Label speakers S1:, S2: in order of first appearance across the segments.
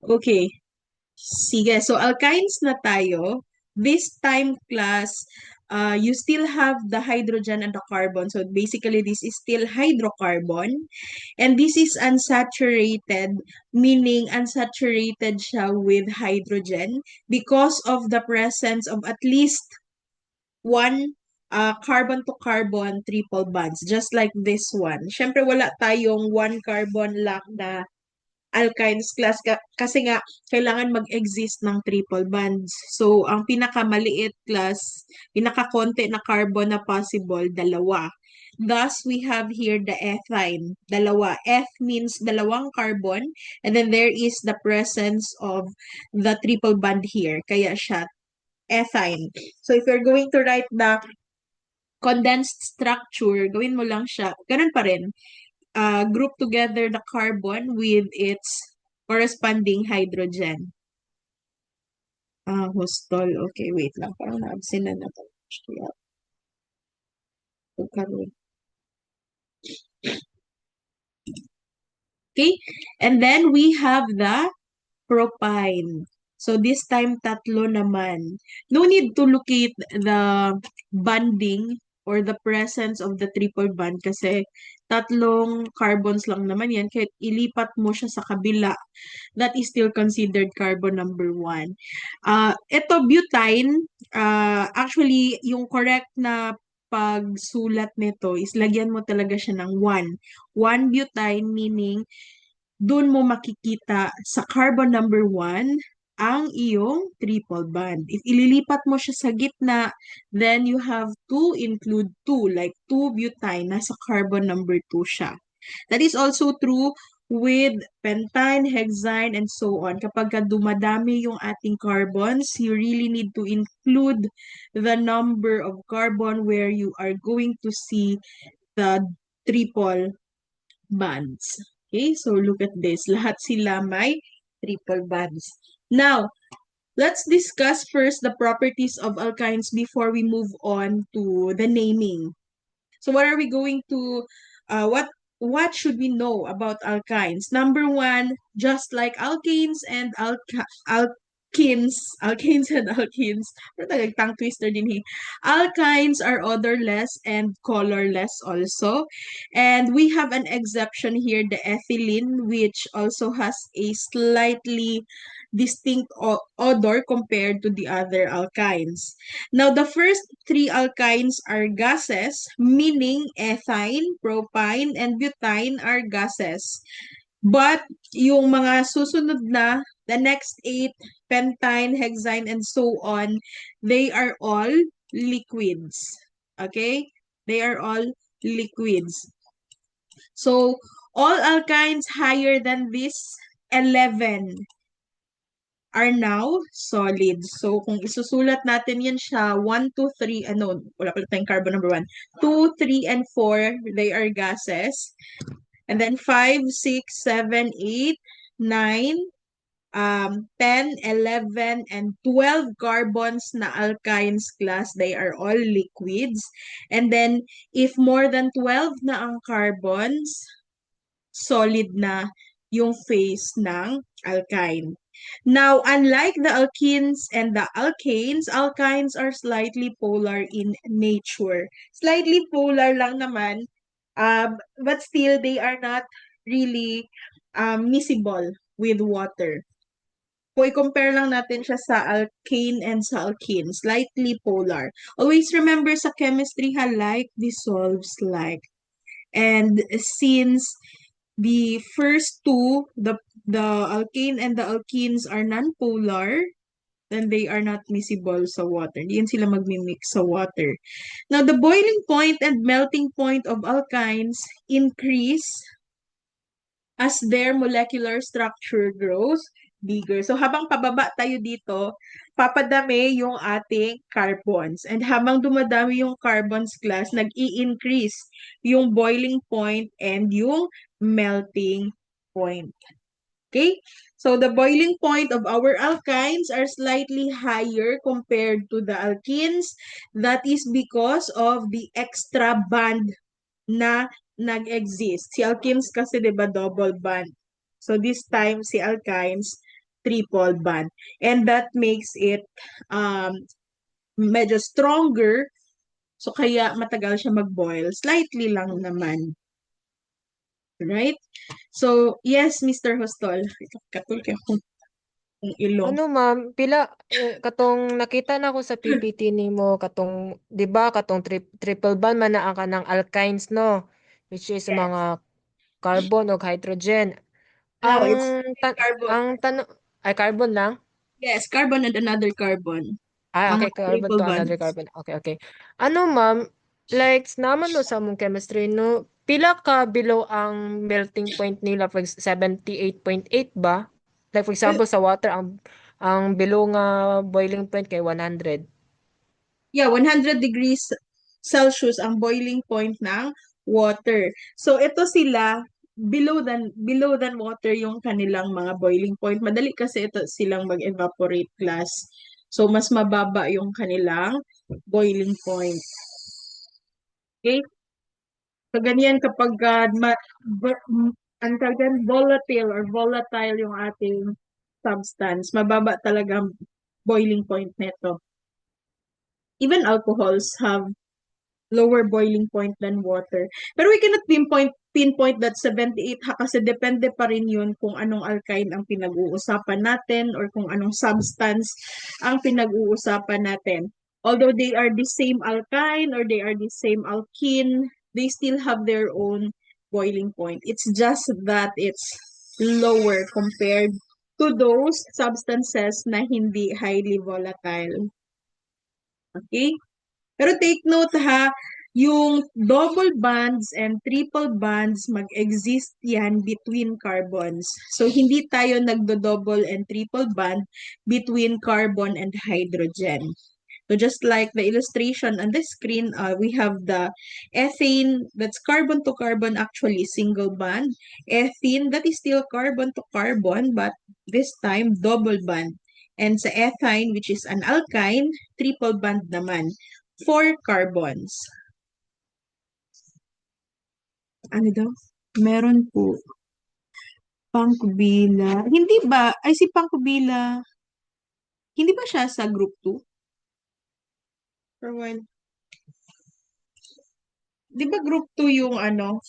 S1: Okay. Sige. So, alkynes na tayo. This time class, you still have the hydrogen and the carbon. So, basically, this is still hydrocarbon. And this is unsaturated, meaning unsaturated siya with hydrogen because of the presence of at least one carbon to carbon triple bonds, just like this one. Syempre, wala tayong one carbon lang na alkynes class kasi nga kailangan mag-exist ng triple bonds. So, ang pinakamaliit class, pinakakonti na carbon na possible, dalawa. Thus, we have here the ethine, dalawa. Eth means dalawang carbon, and then there is the presence of the triple bond here. Kaya siya ethine. So, if you're going to write the condensed structure, gawin mo lang siya, ganun pa rin. Group together the carbon with its corresponding hydrogen. Hostol. Okay, wait lang. Parang na-absent na to. Kaya, pagkaroon. Okay, and then we have the propine. So this time tatlo naman. No need to locate the bonding or the presence of the triple bond kasi tatlong carbons lang naman yan. Kahit ilipat mo siya sa kabila, that is still considered carbon number one. Ito butane, actually yung correct na pagsulat nito is lagyan mo talaga siya ng 1. 1 butane meaning dun mo makikita sa carbon number 1 ang iyong triple bond. If ililipat mo siya sa gitna, then you have to include 2, like 2 butane, nasa carbon number 2 siya. That is also true with pentane, hexane, and so on. Kapag dumadami yung ating carbons, you really need to include the number of carbon where you are going to see the triple bonds. Okay, so look at this. Lahat sila may triple bonds. Now, let's discuss first the properties of alkynes before we move on to the naming. So what are we going to, what should we know about alkynes? Number one, just like alkanes and alkenes and alkenes, pero talagang tongue twister din eh. Alkynes are odorless and colorless also. And we have an exception here, the ethylene, which also has a slightly distinct odor compared to the other alkynes. Now, the first three alkynes are gases, meaning ethine, propine, and butane are gases. But yung mga susunod na, the next eight, pentine, hexane, and so on, they are all liquids. Okay? They are all liquids. So, all alkynes higher than this 11 are now solids. So, kung isusulat natin yan siya, 1, 2, 3, ano, wala pala tayong carbon number 1. 2, 3, and 4, they are gases. And then 5, 6, 7, 8, 9, 10, 11, and 12 carbons na alkynes class, they are all liquids. And then, if more than 12 na ang carbons, solid na yung phase ng alkyne. Now, unlike the alkenes and the alkynes are slightly polar in nature. Slightly polar lang naman, but still they are not really miscible with water. Kung i-compare lang natin siya sa alkane and sa alkene, slightly polar. Always remember sa chemistry, like dissolves like. And since the first two, the alkane and the alkenes are non-polar, then they are not miscible sa water. Hindi yan sila magmimix sa water. Now, the boiling point and melting point of alkynes increase as their molecular structure grows bigger. So, habang pababa tayo dito, papadami yung ating carbons. And habang dumadami yung carbons class, nag-i-increase yung boiling point and yung melting point. Okay? So, the boiling point of our alkynes are slightly higher compared to the alkenes. That is because of the extra bond na nag-exist. Si alkenes kasi 'di ba double bond. So this time si alkynes triple bond. And that makes it medyo stronger. So, kaya matagal siya mag-boil. Slightly lang naman. Right? So, yes, Mr. Hostol. Katul kay akong ilong.
S2: Ano ma'am, pila katong nakita na ko sa PPT nimo katong 'di ba katong triple bond man naa ka ng alkynes no, which is
S1: Yes.
S2: mga carbon o hydrogen.
S1: No,
S2: Ang
S1: it's carbon.
S2: ang tanong ay carbon lang?
S1: Yes, carbon and another carbon.
S2: Ah,
S1: Mga
S2: okay, carbon
S1: triple
S2: to another
S1: bonds.
S2: carbon. Okay, okay. Ano ma'am, like naman no sa mong chemistry no, pila ka below ang melting point nila for 78.8 ba? Like for
S1: Well,
S2: example sa water ang below nga boiling point kay 100.
S1: yeah, 100 degrees Celsius ang boiling point ng water. So ito sila below than water yung kanilang mga boiling point. Madali kasi ito silang mag-evaporate class. So mas mababa yung kanilang boiling point. Okay? So ganyan kapag ang tawag dyan, volatile yung ating substance, mababa talaga ang boiling point nito. Even alcohols have lower boiling point than water. Pero we cannot pinpoint that 78 ha kasi depende pa rin yun kung anong alkyne ang pinag-uusapan natin or kung anong substance ang pinag-uusapan natin. Although they are the same alkyne or they are the same alkene, they still have their own boiling point. It's just that it's lower compared to those substances na hindi highly volatile. Okay? Pero take note ha, yung double bonds and triple bonds mag-exist yan between carbons. So, hindi tayo nagdo-double and triple bond between carbon and hydrogen. So, just like the illustration on the screen, we have the ethane, that's carbon to carbon, actually single bond. Ethene, that is still carbon to carbon, but this time double bond. And sa ethine, which is an alkyne, triple bond naman. 4 carbons. Ano daw? Meron po. Pangkubila. Hindi ba? Ay, si Pangkubila. Hindi ba siya sa group 2? For a while. Di ba group 2 yung ano?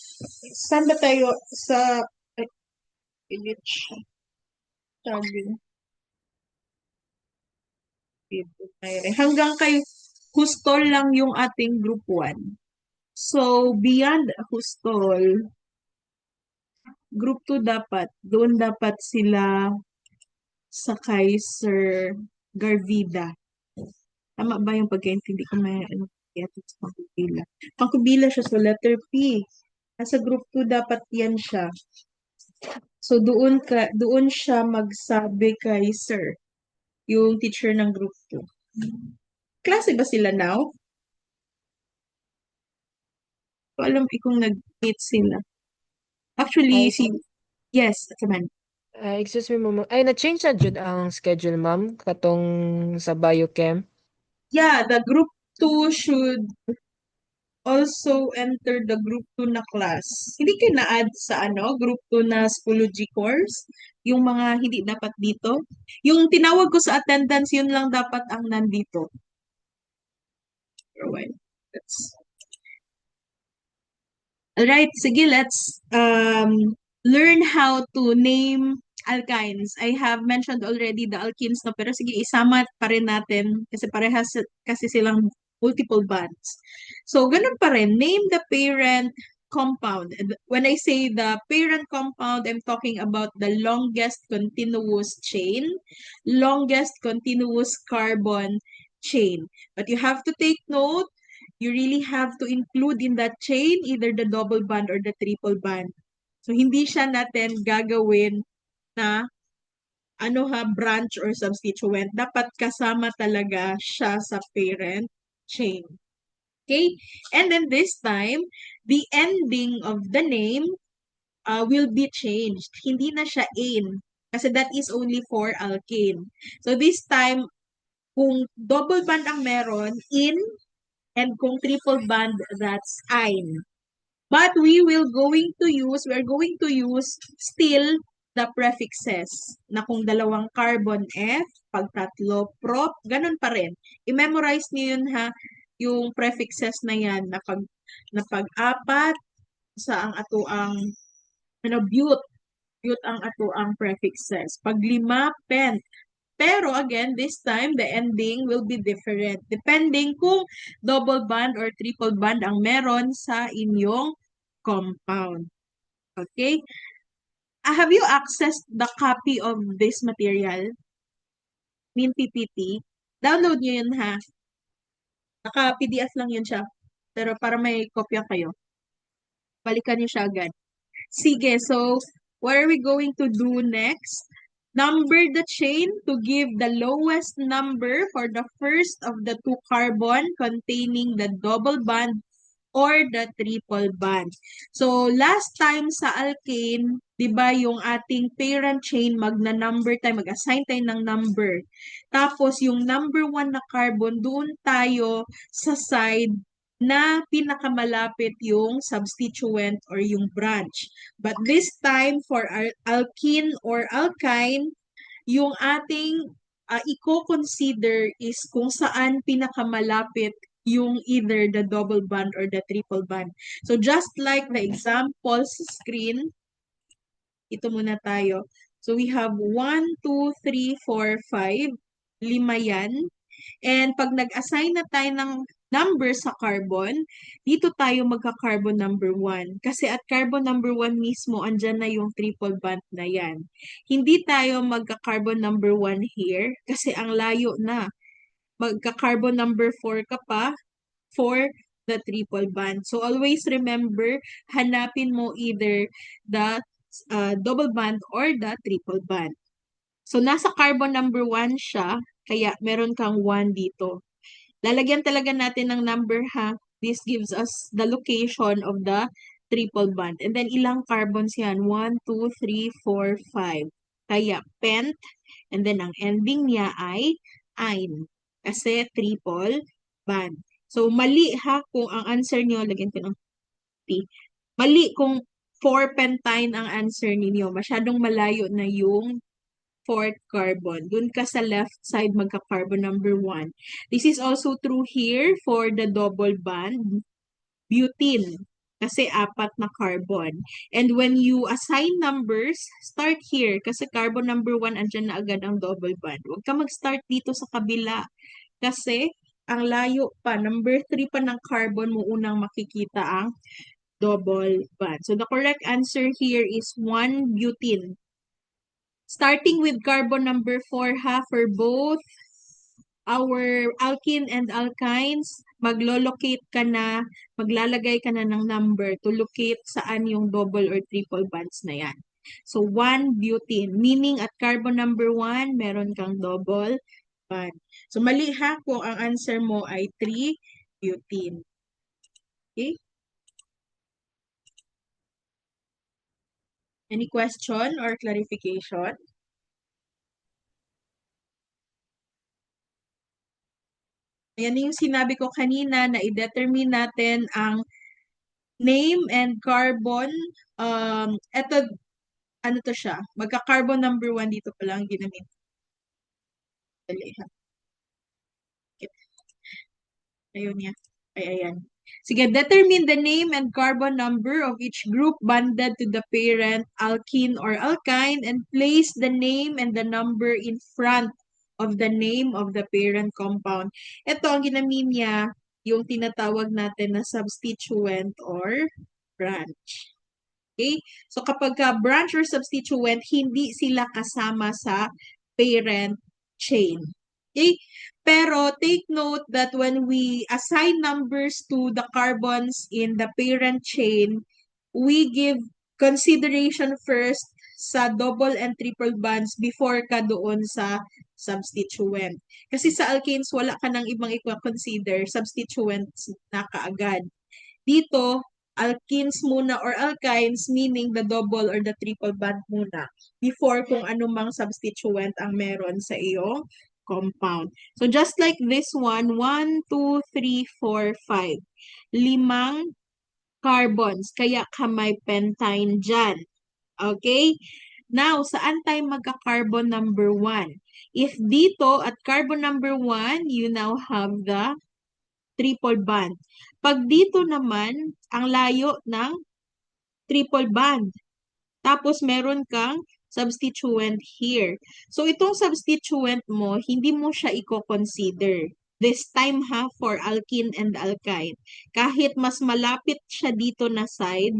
S1: Saan ba tayo sa which sabi dito tayo rin. Hanggang kay Hustol lang yung ating group 1. So, beyond Hustol, group 2 dapat, doon dapat sila sa Kaiser Garvida. Tama ba yung pagkaintindi ko may ano sa pangkubila? Pangkubila siya, so letter P. Nasa group 2 dapat yan siya. So doon siya magsabi kay sir, yung teacher ng group 2. Klase ba sila now? So alam ko kung nag-meet sila. Actually,
S2: Ay,
S1: yes, that's a man.
S2: excuse me ma'am. Ay, na-change na jud ang schedule ma'am katong sa biochem.
S1: Yeah, the group 2 should also enter the group 2 na class. Hindi kayo na-add sa group 2 na Spology course? Yung mga hindi dapat dito? Yung tinawag ko sa attendance, yun lang dapat ang nandito. Alright. Alright, sige, let's learn how to name alkynes. I have mentioned already the alkenes, no, pero sige, isama pa rin natin kasi parehas kasi silang multiple bonds. So, ganun pa rin. Name the parent compound. And when I say the parent compound, I'm talking about the longest continuous chain, longest continuous carbon chain. But you have to take note, you really have to include in that chain either the double bond or the triple bond. So, hindi siya natin gagawin na branch or substituent. Dapat kasama talaga siya sa parent chain. Okay? And then this time, the ending of the name will be changed. Hindi na siya "ane" kasi that is only for alkane. So this time, kung double bond ang meron, "in", and kung triple bond, that's "ine". But we're going to use still the prefixes na kung dalawang carbon F, pag tatlo prop, ganun pa rin. I-memorize niyo yun ha, yung prefixes na yan na pag-apat sa ang ato ang bute, bute ang ato ang prefixes. Pag lima, pent. Pero again, this time, the ending will be different. Depending kung double bond or triple bond ang meron sa inyong compound. Okay? Have you accessed the copy of this material? Min PPT? Download nyo yun ha. Naka-PDF lang yun siya. Pero para may kopya kayo, balikan nyo siya agad. Sige, so what are we going to do next? Number the chain to give the lowest number for the first of the two carbon containing the double bond or the triple bond. So, last time sa alkane, di ba yung ating parent chain, magna-number tayo, mag-assign tayo ng number. Tapos, yung number 1 na carbon, doon tayo sa side na pinakamalapit yung substituent or yung branch. But this time, for alkene or alkyne, yung ating i-consider is kung saan pinakamalapit yung either the double bond or the triple bond. So just like the example sa screen, ito muna tayo. So we have 1, 2, 3, 4, 5. 5 yan. And pag nag-assign na tayo ng number sa carbon, dito tayo magka-carbon number 1. Kasi at carbon number 1 mismo, andyan na yung triple bond na yan. Hindi tayo magka-carbon number 1 here kasi ang layo na. Magka-carbon number 4 ka pa for the triple bond. So always remember, hanapin mo either the double bond or the triple bond. So nasa carbon number 1 siya, kaya meron kang 1 dito. Lalagyan talaga natin ng number ha. This gives us the location of the triple bond. And then ilang carbons yan? 1, 2, 3, 4, 5. Kaya pent. And then ang ending niya ay ine. Kasi triple bond. So mali ha kung ang answer niyo, lagyan ko ng P. Mali kung 4 pentyne ang answer ninyo. Masyadong malayo na yung fourth carbon. Doon ka sa left side magka-carbon number 1. This is also true here for the double bond, butene. Kasi 4 na carbon. And when you assign numbers, start here. Kasi carbon number 1, andyan na agad ang double bond. Huwag ka mag-start dito sa kabila. Kasi ang layo pa. Number 3 pa ng carbon mo unang makikita ang double bond. So the correct answer here is 1 butene. Starting with carbon number 4 ha, for both our alkene and alkynes, maglo-locate ka na, maglalagay ka na ng number to locate saan yung double or triple bonds na yan. So, 1 butene, meaning at carbon number 1, meron kang double bond. So, mali ha kung ang answer mo ay 3 butene. Okay? Any question or clarification? Yan yung sinabi ko kanina na i-determine natin ang name and carbon. Eto, ano to siya? Magka-carbon number 1 dito pa lang ginamit. Dali ha. Ayun niya. Ay, ayan. Sige, determine the name and carbon number of each group bonded to the parent alkene or alkyne and place the name and the number in front of the name of the parent compound. Ito ang ginamit niya, yung tinatawag natin na substituent or branch. Okay? So kapag branch or substituent, hindi sila kasama sa parent chain. Okay? Pero take note that when we assign numbers to the carbons in the parent chain, we give consideration first sa double and triple bonds before ka doon sa substituent. Kasi sa alkanes, wala ka nang ibang i-consider, substituents na kaagad. Dito, alkenes muna or alkynes, meaning the double or the triple bond muna before kung anumang substituent ang meron sa iyong compound. So just like this one, 1, 2, 3, 4, 5. 5 carbons, kaya ka may pentyne dyan. Okay? Now, saan tayo magka-carbon number 1? If dito at carbon number 1, you now have the triple bond. Pag dito naman, ang layo ng triple bond. Tapos meron kang substituent here. So itong substituent mo, hindi mo siya i-consider. This time ha, for alkene and alkyne. Kahit mas malapit siya dito na side,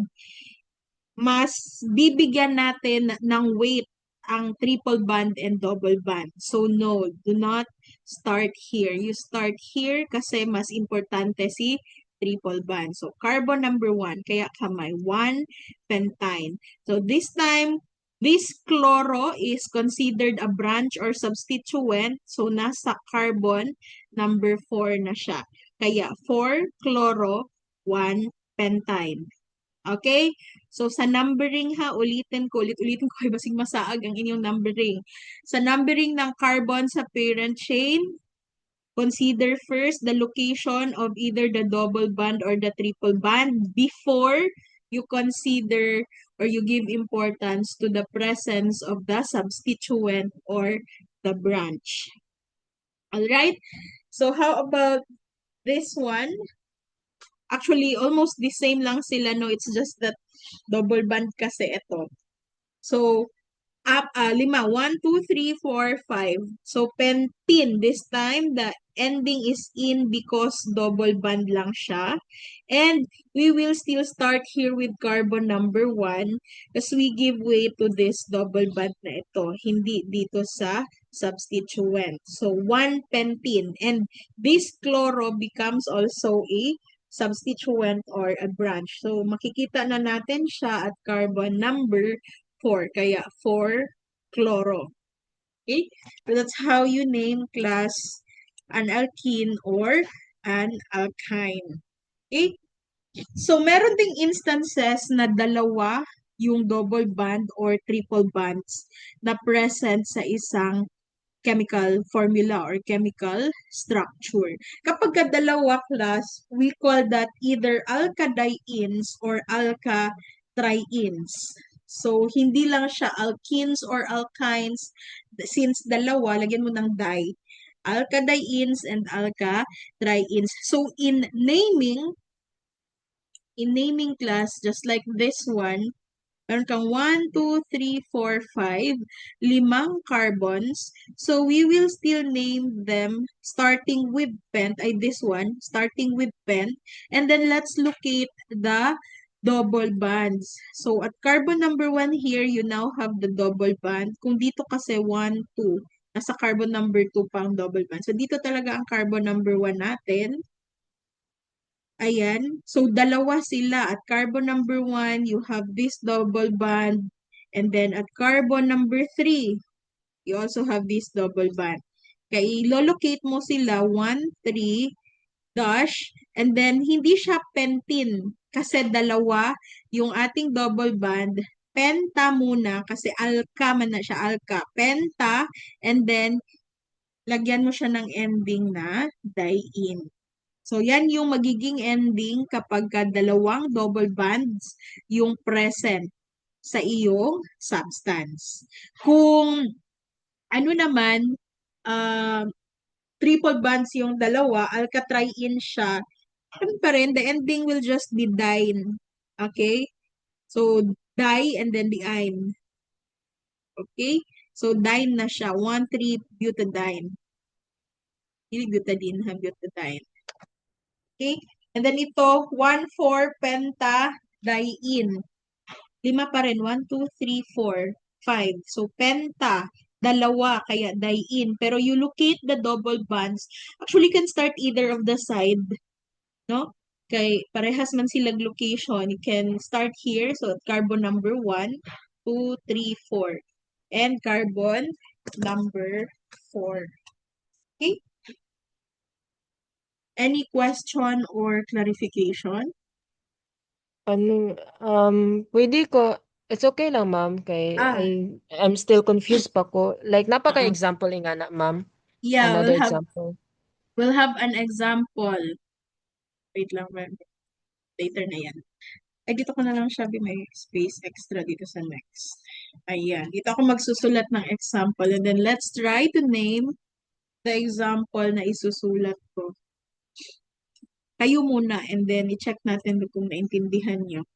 S1: mas bibigyan natin ng weight ang triple bond and double bond. So no, do not start here. You start here kasi mas importante si triple bond. So carbon number 1, kaya kamay 1 pentyne. So this time, this chloro is considered a branch or substituent. So nasa carbon number 4 na siya. Kaya 4 chloro, 1 pentyne. Okay? So, sa numbering ha, ulit-ulitin ko, basig masaag ang inyong numbering. Sa numbering ng carbon sa parent chain, consider first the location of either the double bond or the triple bond before you consider or you give importance to the presence of the substituent or the branch. Alright? So, how about this one? Actually, almost the same lang sila, no? It's just that double band kasi ito. So, 5. 1, 2, 3, 4, 5. So, pentene. This time, the ending is in because double band lang siya. And we will still start here with carbon number 1 because we give way to this double band na ito. Hindi dito sa substituent. So, 1 pentene. And this chloro becomes also a substituent or a branch. So, makikita na natin siya at carbon number 4. Kaya 4 chloro. Okay? So that's how you name class an alkene or an alkyne. Okay? So meron ding instances na dalawa yung double bond or triple bonds na present sa isang chemical formula or chemical structure. Kapag dalawa class, we call that either alkadienes or alkatrienes. So, hindi lang siya alkenes or alkynes. Since dalawa, lagyan mo ng di. Alkadienes and alkatrienes. So, in naming class, just like this one, meron kang 1, 2, 3, 4, 5, 5 carbons. So, we will still name them starting with pent, this one, starting with pent. And then, let's locate the double bonds. So, at carbon number 1 here, you now have the double bond. Kung dito kasi 1, 2, nasa carbon number 2 pa ang double bond. So, dito talaga ang carbon number 1 natin. Ayan. So, dalawa sila. At carbon number 1, you have this double bond. And then, at carbon number 3, you also have this double bond. Kaya, ilolocate mo sila 1, 3, dash, and then, hindi siya pentene. Kasi dalawa yung ating double bond. Penta muna, kasi alka man na siya, alka. Penta, and then, lagyan mo siya ng ending na diene. So, yan yung magiging ending kapag dalawang double bonds yung present sa iyong substance. Kung ano naman, uh, triple bonds yung dalawa, alkatrine siya, ano pa rin, the ending will just be dine. Okay? So, di and then the ine. Okay? So, dine na siya. 1,3-butadiene. Hindi butadiene, ha? Butadiene. Okay? And then ito, 1,4-pentadiene. 5 pa rin. 1, 2, 3, 4, 5. So, penta. Dalawa, kaya diene. Pero you locate the double bonds. Actually, you can start either of the side. No? Kay parehas man sila location. You can start here. So, carbon number 1, 2, 3, 4. And carbon number 4. Okay? Any question or clarification?
S2: Ano, pwede ko, it's okay lang, ma'am, kay
S1: Ah,
S2: I'm still confused pa ko. Like,
S1: uh-uh.
S2: napaka-example nga na, ma'am.
S1: Yeah,
S2: Another example.
S1: we'll have an example. Wait lang, ma'am. Later na yan. Ay, dito ko na lang siya may space extra dito sa next. Ayan. Dito ako magsusulat ng example. And then, let's try to name the example na isusulat ko. Kayo muna. And then, i-check natin kung naintindihan nyo.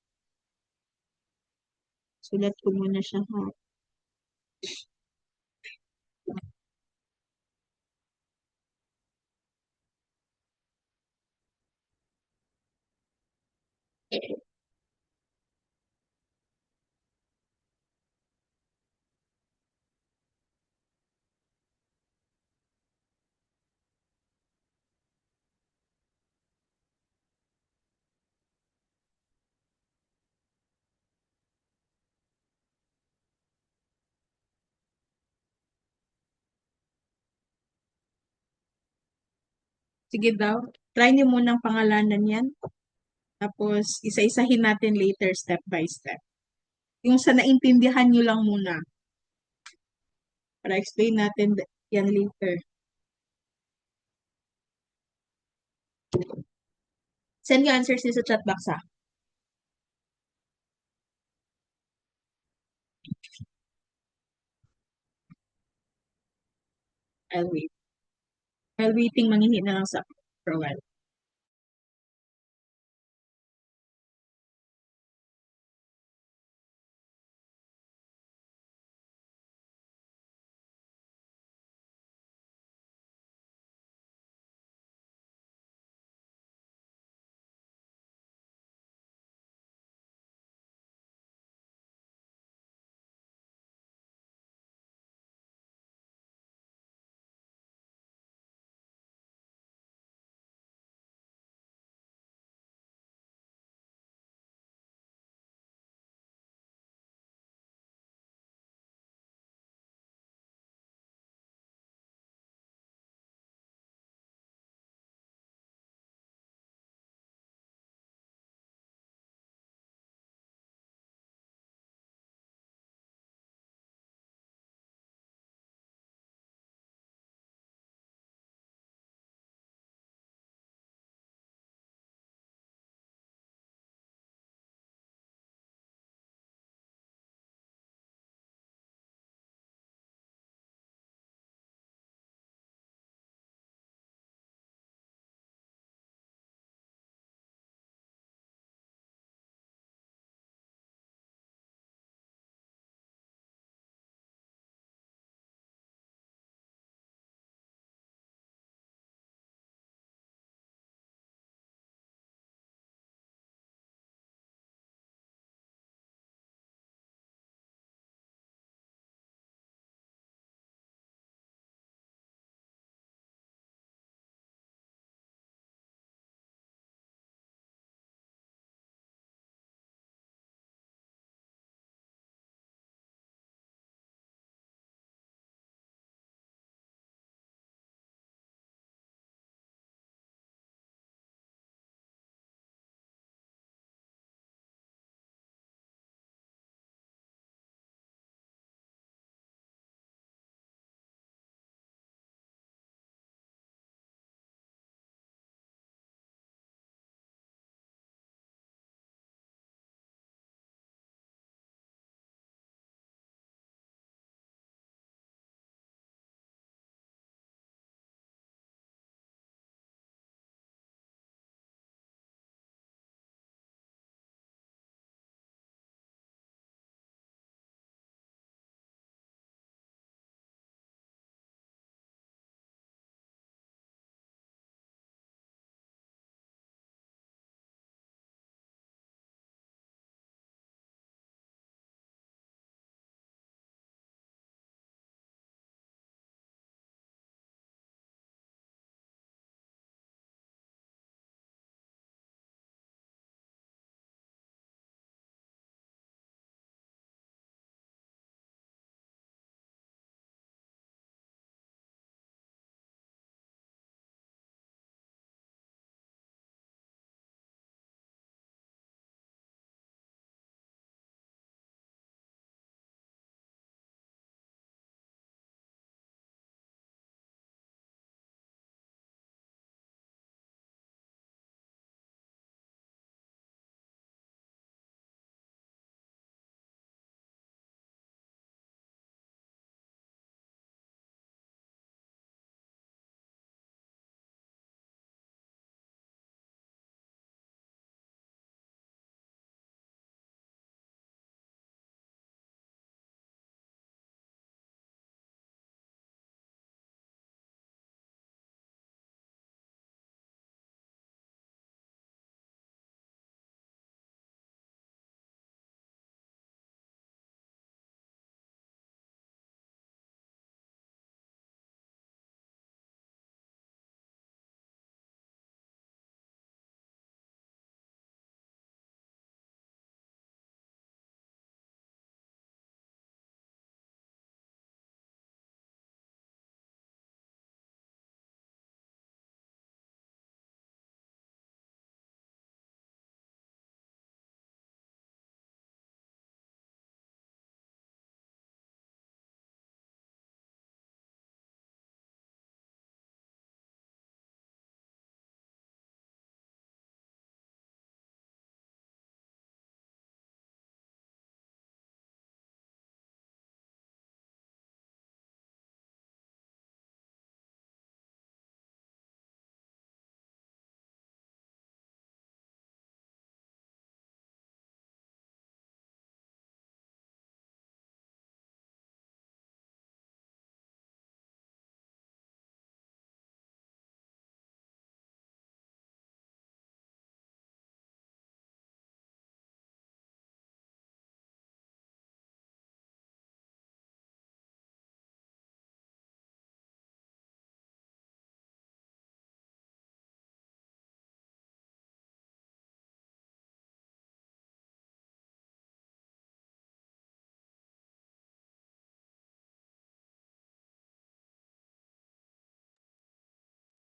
S1: Sulat ko muna siya, ha? Sige daw. Try nyo munang pangalanan yan. Tapos, isa-isahin natin later, step by step. Yung sa naintindihan nyo lang muna. Para explain natin yan later. Send your answers niyo sa chat box, ha? I'll wait. While waiting, manghihi na lang sa for a while.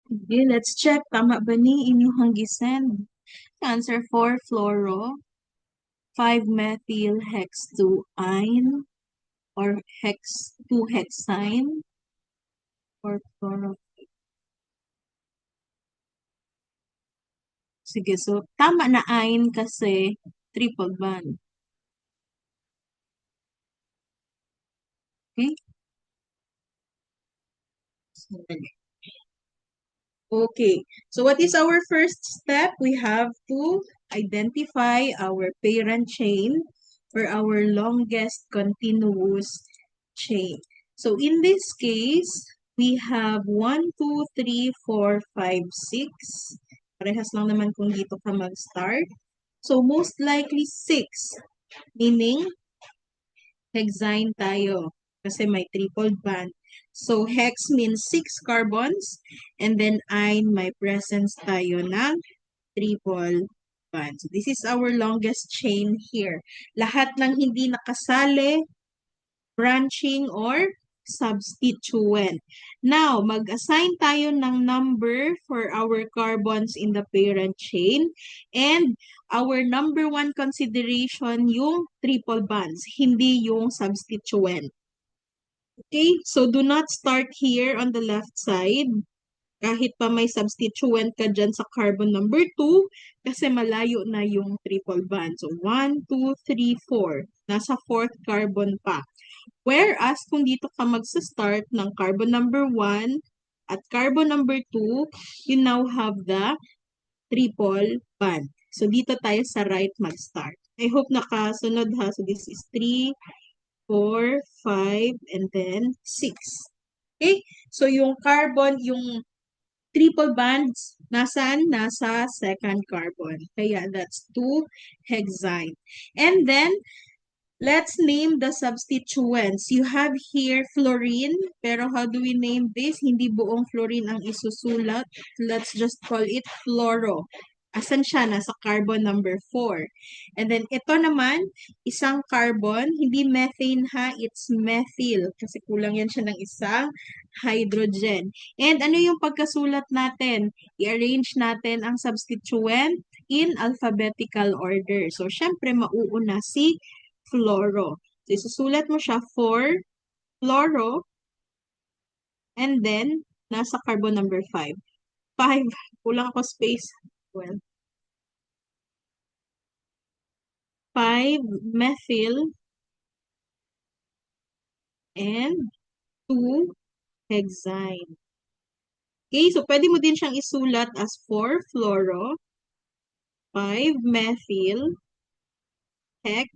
S1: Okay, let's check. Tama ba ni inyong gisend? Answer 4, fluoro. 5-methyl hex 2-ine or hex 2-hexyne or fluoro. Sige, so tama na ine kasi triple bond. Okay? So, okay, so what is our first step? We have to identify our parent chain for our longest continuous chain. So in this case, we have 1, 2, 3, 4, 5, 6. Parehas lang naman kung dito ka mag-start. So most likely 6, meaning hexyne tayo kasi may triple bond. So, hex means 6 carbons and then ine may presence tayo ng triple bond. So, this is our longest chain here. Lahat ng hindi nakasali, branching or substituent. Now, mag-assign tayo ng number for our carbons in the parent chain and our number one consideration yung triple bonds, hindi yung substituent. Okay, so do not start here on the left side. Kahit pa may substituent ka dyan sa carbon number 2, kasi malayo na yung triple bond. So, 1, 2, 3, 4. Nasa fourth carbon pa. Whereas, kung dito ka magsa-start ng carbon number 1 at carbon number 2, you now have the triple bond. So, dito tayo sa right mag-start. I hope nakasunod ha. So, this is 3, 4, 5, and then 6. Okay? So, yung carbon, yung triple bonds, nasaan? Nasa second carbon. Kaya, that's 2 hexyne. And then, let's name the substituents. You have here fluorine, pero how do we name this? Hindi buong fluorine ang isusulat. Let's just call it fluoro. Asan siya? Nasa carbon number 4. And then ito naman, isang carbon, hindi methane ha, it's methyl. Kasi kulang yan siya ng isang hydrogen. And ano yung pagkasulat natin? I-arrange natin ang substituent in alphabetical order. So, syempre, mauuna si fluoro. So, isusulat mo siya for fluoro and then nasa carbon number 5. 5. Kulang ako space. Well, 5-methyl and 2-hexyne. Okay, so pwede mo din siyang isulat as 4-fluoro, 5-methyl, hex,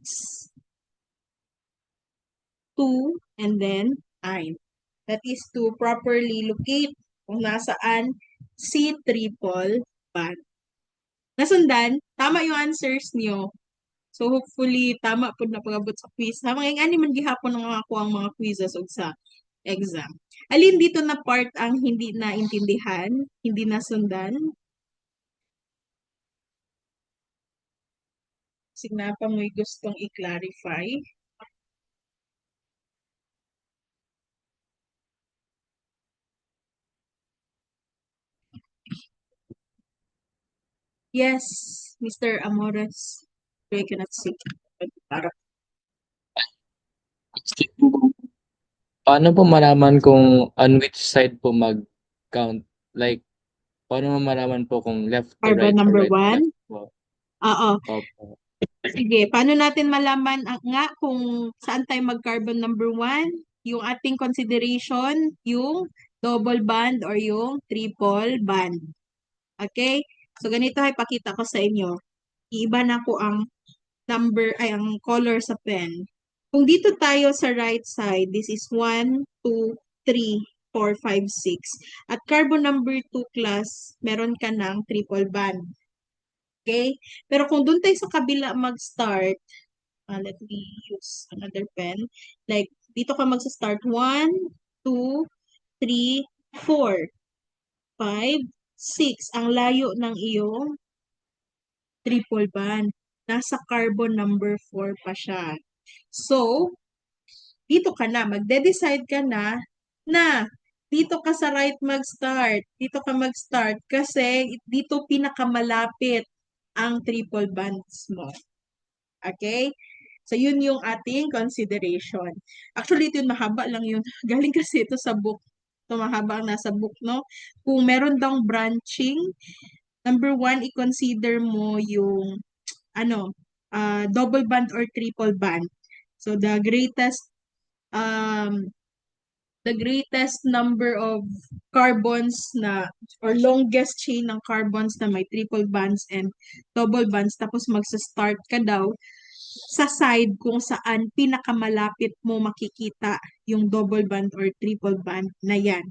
S1: 2, and then ine. That is to properly locate kung nasaan si triple bond. Nasundan, tama yung answers niyo. So hopefully tama po na pag-abot sa quiz. Ha, mga ani man gihapon nga ako ang mga quizzes og sa exam. Alin dito na part ang hindi naintindihan, hindi nasundan? Signapa mo'y gustong i-clarify. Yes, Mr. Amores. I cannot see. Para.
S3: Paano po malaman kung on which side po mag-count? Like, paano mo malaman po kung left to
S1: Carbon
S3: right or
S1: number
S3: right to
S1: 1.
S3: left po?
S1: Oo.
S3: Opo.
S1: Sige, paano natin malaman nga kung saan tayo mag-carbon number 1? Yung ating consideration, yung double bond or yung triple bond. Okay? So, ganito ay pakita ko sa inyo. Iiba na ko ang number, ay ang color sa pen. Kung dito tayo sa right side, this is 1, 2, 3, 4, 5, 6. At carbon number 2 class, meron ka ng triple bond. Okay? Pero kung doon tayo sa kabila mag-start, let me use another pen. Like, dito ka magsa-start. 1, 2, 3, 4, 5, 6. Ang layo ng iyong triple bond. Nasa carbon number 4 pa siya. So, dito ka na, magde-decide ka na dito ka sa right mag-start. Dito ka mag-start kasi dito pinakamalapit ang triple bonds mo. Okay? So, yun yung ating consideration. Actually, ito yun, mahaba lang yun. Galing kasi ito sa book. Ito mahaba ang nasa book, no? Kung meron daw branching, number one, i-consider mo yung, ano, double band or triple band. So, um, the greatest number of carbons na or longest chain ng carbons na may triple bonds and double bonds tapos magsa-start ka daw sa side kung saan pinakamalapit mo makikita yung double band or triple band na yan.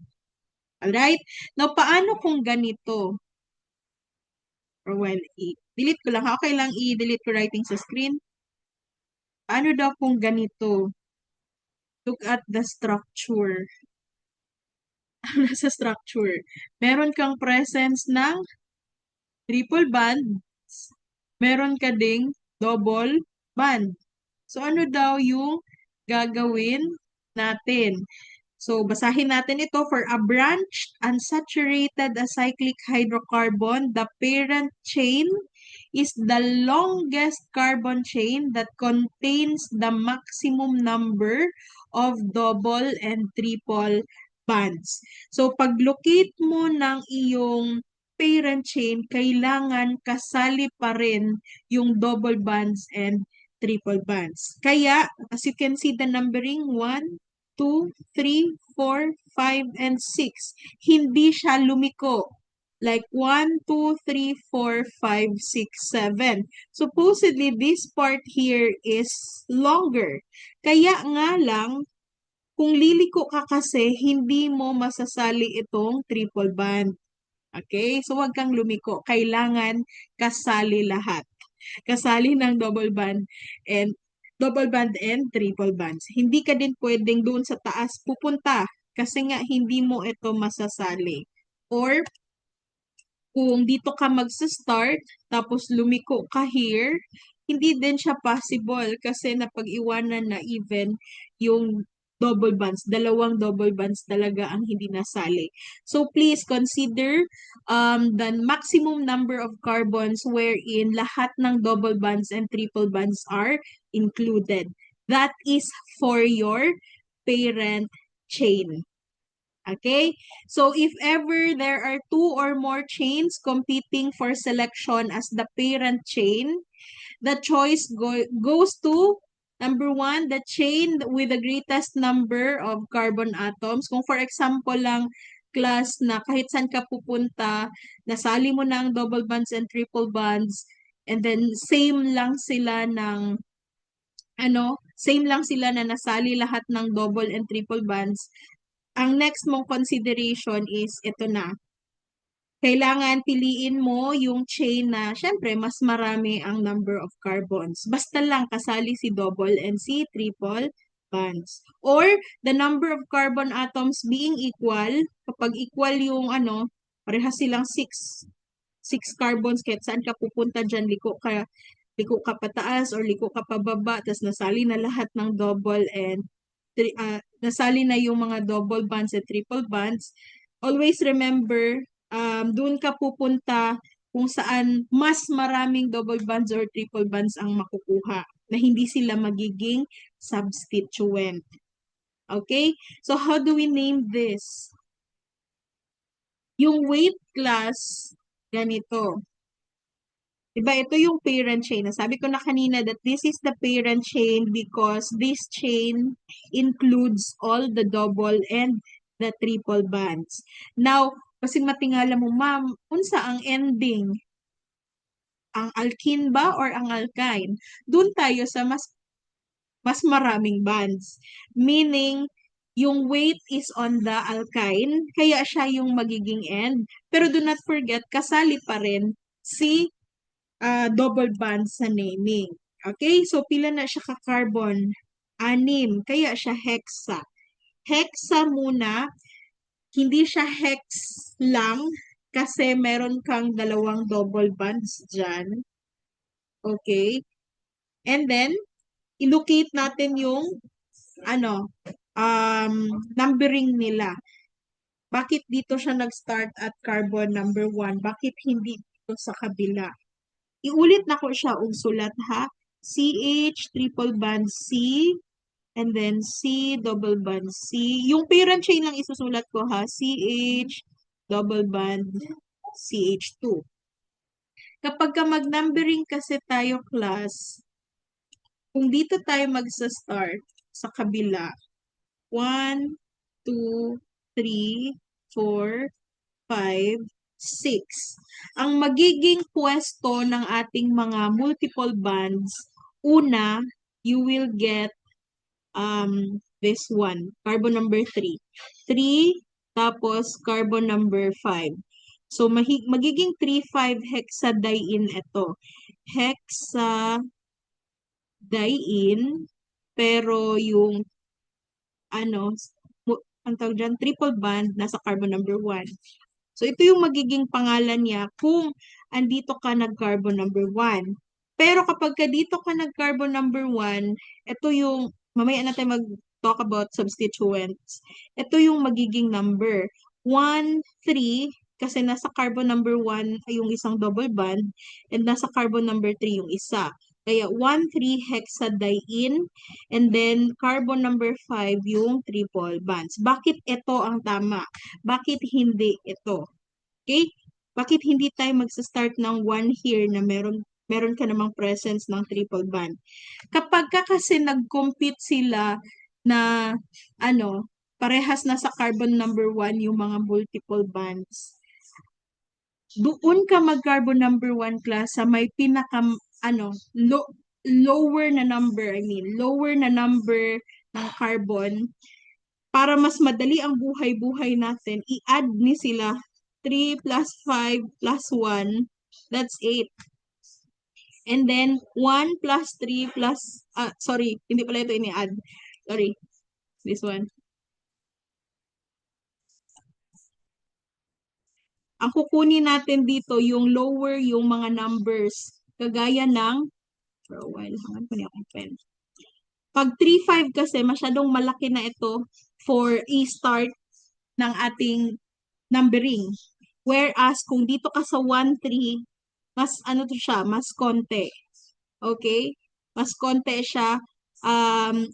S1: Alright? Now, paano kung ganito? Or well, delete ko lang. Okay lang i-delete ko writing sa screen. Paano daw kung ganito? Look at the structure. Nasa structure. Meron kang presence ng triple band, meron ka ding double band. So, ano daw yung gagawin natin? So, basahin natin ito. For a branched, unsaturated acyclic hydrocarbon, the parent chain is the longest carbon chain that contains the maximum number of double and triple bonds. So, pag-locate mo ng iyong parent chain, kailangan kasali pa rin yung double bonds and triple bonds. Kaya, as you can see the numbering, 1, 2, 3, 4, 5, and 6. Hindi siya lumiko. Like 1, 2, 3, 4, 5, 6, 7. Supposedly, this part here is longer. Kaya nga lang, kung liliko ka kasi, hindi mo masasali itong triple band. Okay? So, wag kang lumiko. Kailangan kasali lahat. Kasali ng double band and triple bands. Hindi ka din pwedeng doon sa taas pupunta kasi nga hindi mo ito masasali. Or kung dito ka magsa-start tapos lumiko ka here, hindi din siya possible kasi napag-iwanan na even yung double bands. Dalawang double bands talaga ang hindi nasali. So please consider the maximum number of carbons wherein lahat ng double bands and triple bands are included. That is for your parent chain. Okay? So, if ever there are two or more chains competing for selection as the parent chain, the choice goes to number one, the chain with the greatest number of carbon atoms. Kung for example lang, class na kahit saan ka pupunta, nasali mo na ang double bonds and triple bonds, and then same lang sila na nasali lahat ng double and triple bonds. Ang next mong consideration is ito na. Kailangan piliin mo yung chain na syempre mas marami ang number of carbons. Basta lang kasali si double and si triple bonds. Or the number of carbon atoms being equal, kapag equal yung parehas silang 6 carbons, kahit saan ka pupunta dyan, liko ka pataas or liko ka pababa, tapos nasali na lahat ng double and nasali na yung mga double bonds at triple bonds. Always remember, doon ka pupunta kung saan mas maraming double bonds or triple bonds ang makukuha na hindi sila magiging substituent. Okay? So, how do we name this? Yung weight class, ganito. Diba, ito yung parent chain. Sabi ko na kanina that this is the parent chain because this chain includes all the double and the triple bonds. Now, kasi matingala mo, ma'am, unsa ang ending? Ang alkene ba or ang alkyne? Doon tayo sa mas maraming bonds. Meaning, yung weight is on the alkyne, kaya siya yung magiging end. Pero do not forget, kasali pa rin si double bond sa naming. Okay? So, pila na siya ka-carbon? 6. Kaya siya hexa. Hexa muna, hindi siya hex lang kasi meron kang dalawang double bonds dyan. Okay? And then, ilocate natin yung numbering nila. Bakit dito siya nag-start at carbon number 1? Bakit hindi dito sa kabila? Iulit na ko siya og sulat ha. CH triple band C and then C double band C. Yung parent chain lang isusulat ko ha. CH double band CH2. Kapag ka mag-numbering kasi tayo class, kung dito tayo magsa-start sa kabila, 1, 2, 3, 4, 5, 6. Ang magiging pwesto ng ating mga multiple bands, una, you will get this one, carbon number 3. 3, tapos carbon number 5. So, magiging 3,5 hexadiene ito. Hexadiene, pero yung ang tawag dyan, triple band, nasa carbon number 1. So, ito yung magiging pangalan niya kung andito ka nag-carbon number 1. Pero kapag ka dito ka nag-carbon number 1, ito yung, mamaya na tayo mag-talk about substituents. Ito yung magiging number. 1, 3, kasi nasa carbon number 1 ay yung isang double bond, and nasa carbon number 3 yung isa. Kaya 1,3 hexadiene, and then carbon number 5 yung triple bonds. Bakit ito ang tama? Bakit hindi ito? Okay? Bakit hindi tayo magsa-start ng 1 here na meron ka namang presence ng triple bond? Kapag ka kasi nag-compete sila na parehas na sa carbon number 1 yung mga multiple bonds, doon ka mag-carbon number 1 class sa may pinaka lower na number, lower na number ng carbon. Para mas madali ang buhay-buhay natin, i-add ni sila 3 plus 5 plus 1, that's 8. And then 1 plus 3 plus, sorry, hindi pala ito ini-add. Sorry, this one. Ang kukunin natin dito, yung lower yung mga numbers. Kagaya ng, for a while, hangan ko niya akong pen. Pag 3, 5 kasi, masyadong malaki na ito for i-start ng ating numbering. Whereas, kung dito ka sa 1, 3, mas to siya, mas konti. Okay? Mas konti siya,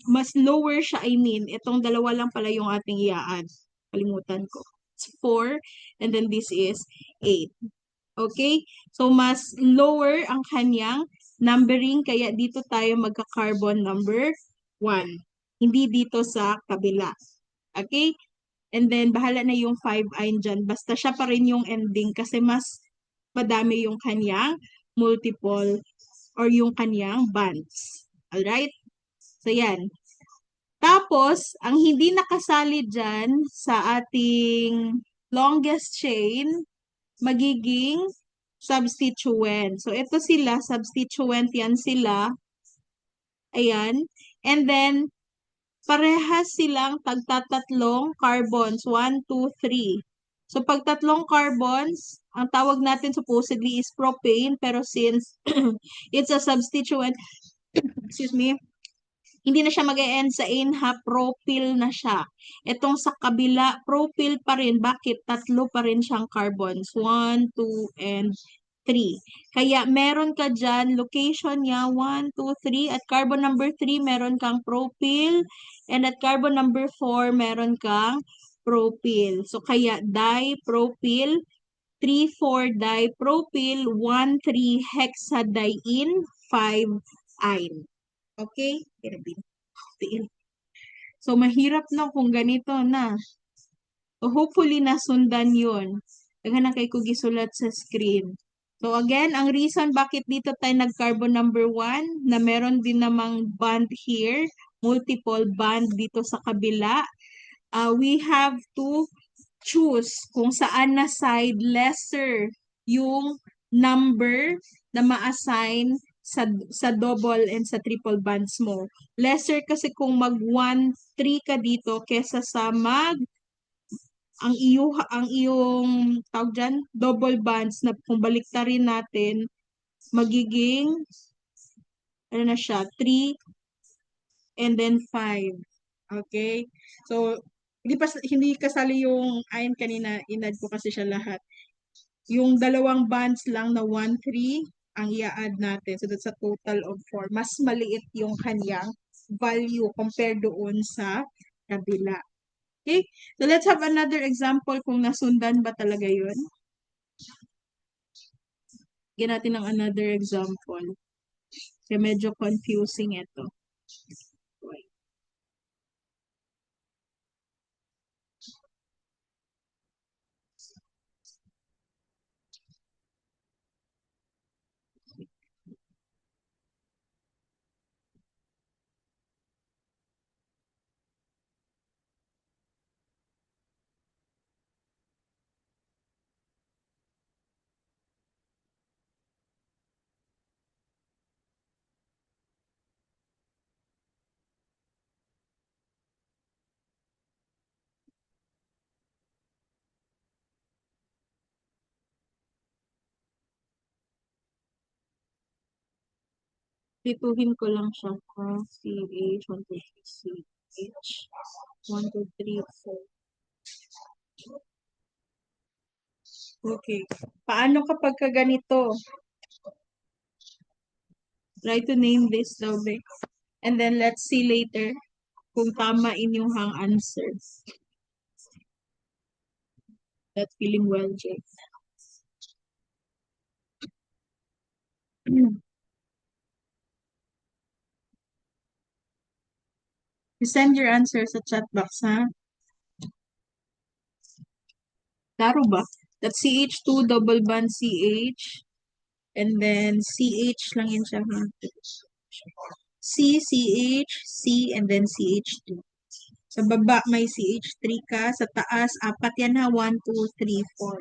S1: mas lower siya, itong dalawa lang pala yung ating i-add. Kalimutan ko. It's 4, and then this is 8. Okay? So, mas lower ang kanyang numbering, kaya dito tayo magka-carbon number 1. Hindi dito sa kabila. Okay? And then, bahala na yung 5-ine dyan. Basta siya pa rin yung ending kasi mas madami yung kanyang multiple or yung kanyang bonds. Alright? So, yan. Tapos, ang hindi nakasali dyan sa ating longest chain, magiging substituent. So, ito sila, substituent yan sila. Ayan. And then, parehas silang tagtatatlong carbons. 1, 2, 3. So, pag tatlong carbons, ang tawag natin supposedly is propane, pero since it's a substituent, excuse me, hindi na siya mag-e-end sa ane, propyl na siya. Itong sa kabila, propyl pa rin. Bakit? Tatlo pa rin siyang carbons. 1, 2, and 3. Kaya meron ka dyan, location niya, 1, 2, 3. At carbon number 3, meron kang propyl. And at carbon number 4, meron kang propyl. So, kaya dipropyl, 3, 4 dipropyl, 1, 3 hexadiene, 5-ine. Okay? So, mahirap na kung ganito na. So, hopefully, nasundan yun. Daghan na kay ko gisulat sa screen. So, again, ang reason bakit dito tayo nag-carbon number 1, na meron din namang bond here, multiple bond dito sa kabila, we have to choose kung saan na side lesser yung number na ma-assign sa double and sa triple bonds mo. Lesser kasi kung mag 1, 3 ka dito kesa sa ang iyong tawag dyan, double bonds na kung baliktarin natin, magiging na siya, 3 and then 5. Okay? So, hindi kasali yung ayon kanina, inad ko kasi siya lahat. Yung dalawang bonds lang na 1, 3 ang i-add natin. So that's a total of 4. Mas maliit yung kanyang value compared doon sa kabila. Okay? So let's have another example kung nasundan ba talaga yun. Bigyan natin ng another example. Kaya medyo confusing ito. Pituhin ko lang siya. CH, 1, 2, 3, CH, 1, 2, 3, 4. Okay. Paano kapag ka ganito? Try to name this daw, be. And then let's see later kung tama inyong hang answers. That feeling well, Jay. You send your answers sa chat box, ha? Klaro ba? That's CH2 double bond CH. And then CH lang yun siya, ha? C, CH, C, and then CH2. Sa baba may CH3 ka. Sa taas, apat yan ha. 1, 2, 3, 4.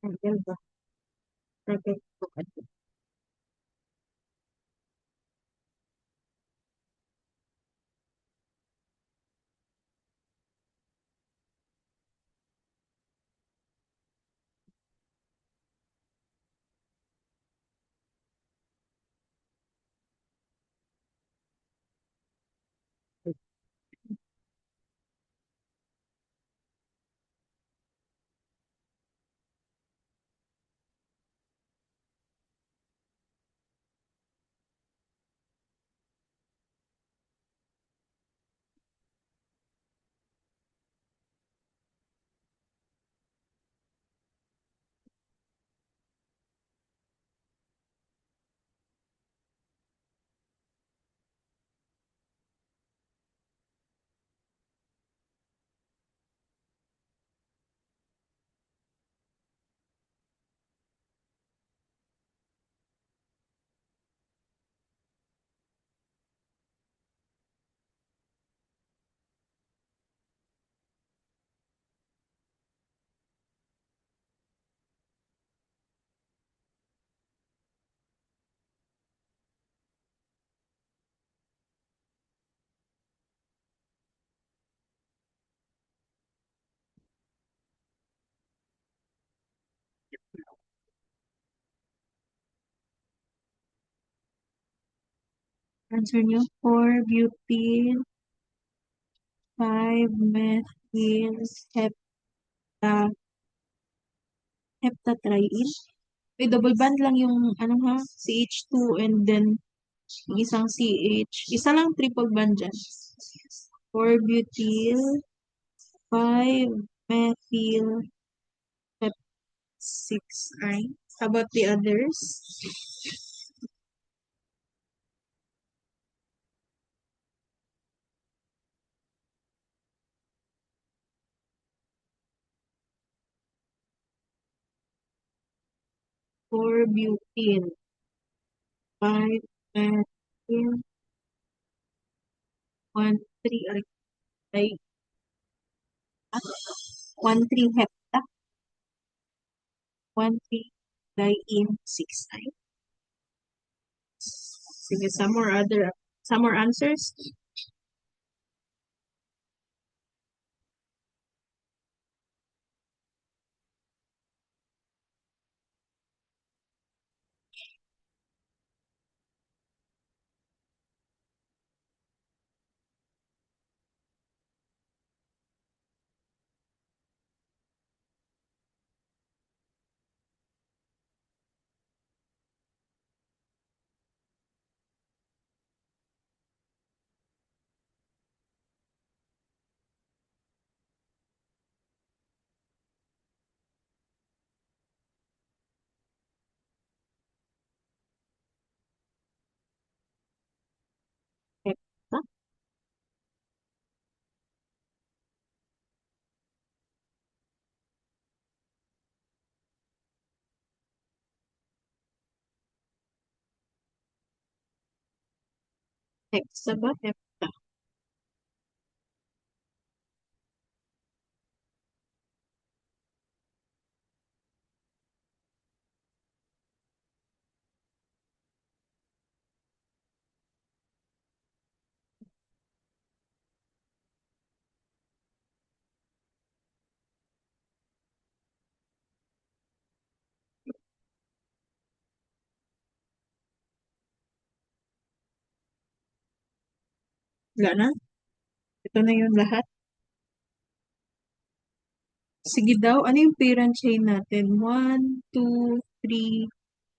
S1: Tagal ba? Tagal ko. Answer nyo, 4 butyl, 5 methyl, heptatriene. May double bond lang yung ano ha, CH2 and then yung isang CH. Isa lang triple bond dyan. 4 butyl, 5 methyl, hep 6I. How about the others? 4 butyl, 5 methyl, 1, 3, ay, 1, 3 hepta, 1, 3 diene 6I. Sige, some more other Some more answers? Hepta? Hexa ba? Hepta. Wala na? Ito na yung lahat? Sige daw, ano yung parent chain natin? 1, 2, 3,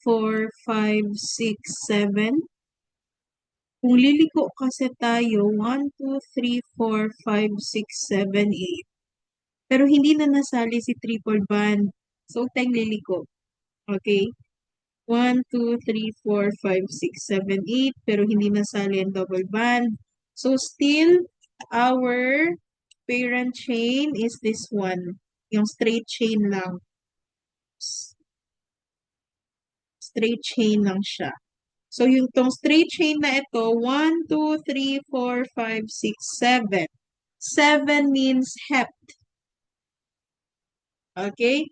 S1: 4, 5, 6, 7. Kung liliko kasi tayo, 1, 2, 3, 4, 5, 6, 7, 8. Pero hindi na nasali si triple band. So, tayong liliko. Okay? 1, 2, 3, 4, 5, 6, 7, 8. Pero hindi nasali ang double band. So, still, our parent chain is this one. Yung straight chain lang. Straight chain lang siya. So, yung tong straight chain na ito, 1, 2, 3, 4, 5, 6, 7. 7 means hept. Okay?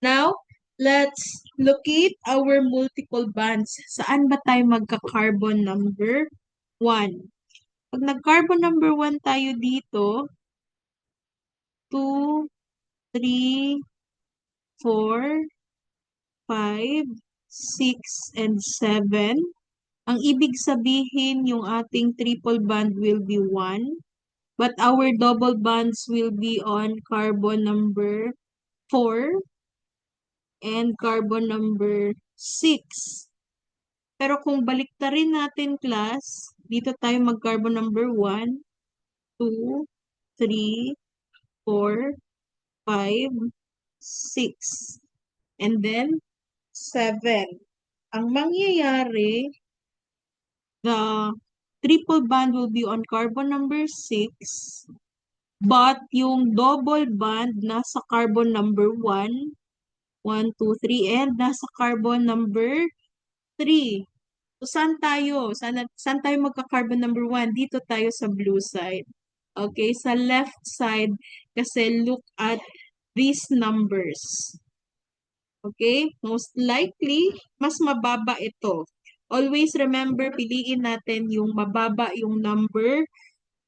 S1: Now, let's locate our multiple bonds. Saan ba tayo magka-carbon number 1? Pag nag-carbon number 1 tayo dito, 2, 3, 4, 5, 6, and 7. Ang ibig sabihin, yung ating triple bond will be 1, but our double bonds will be on carbon number 4 and carbon number 6. Pero kung baliktarin natin, class, dito tayo mag-carbon number 1, 2, 3, 4, 5, 6, and then 7. Ang mangyayari, the triple bond will be on carbon number 6, but yung double bond nasa carbon number 1, 1, 2, 3, and nasa carbon number 3. So, saan tayo? Saan tayo magka-carbon number 1? Dito tayo sa blue side. Okay, sa left side, kasi look at these numbers. Okay, most likely, mas mababa ito. Always remember, piliin natin yung mababa yung number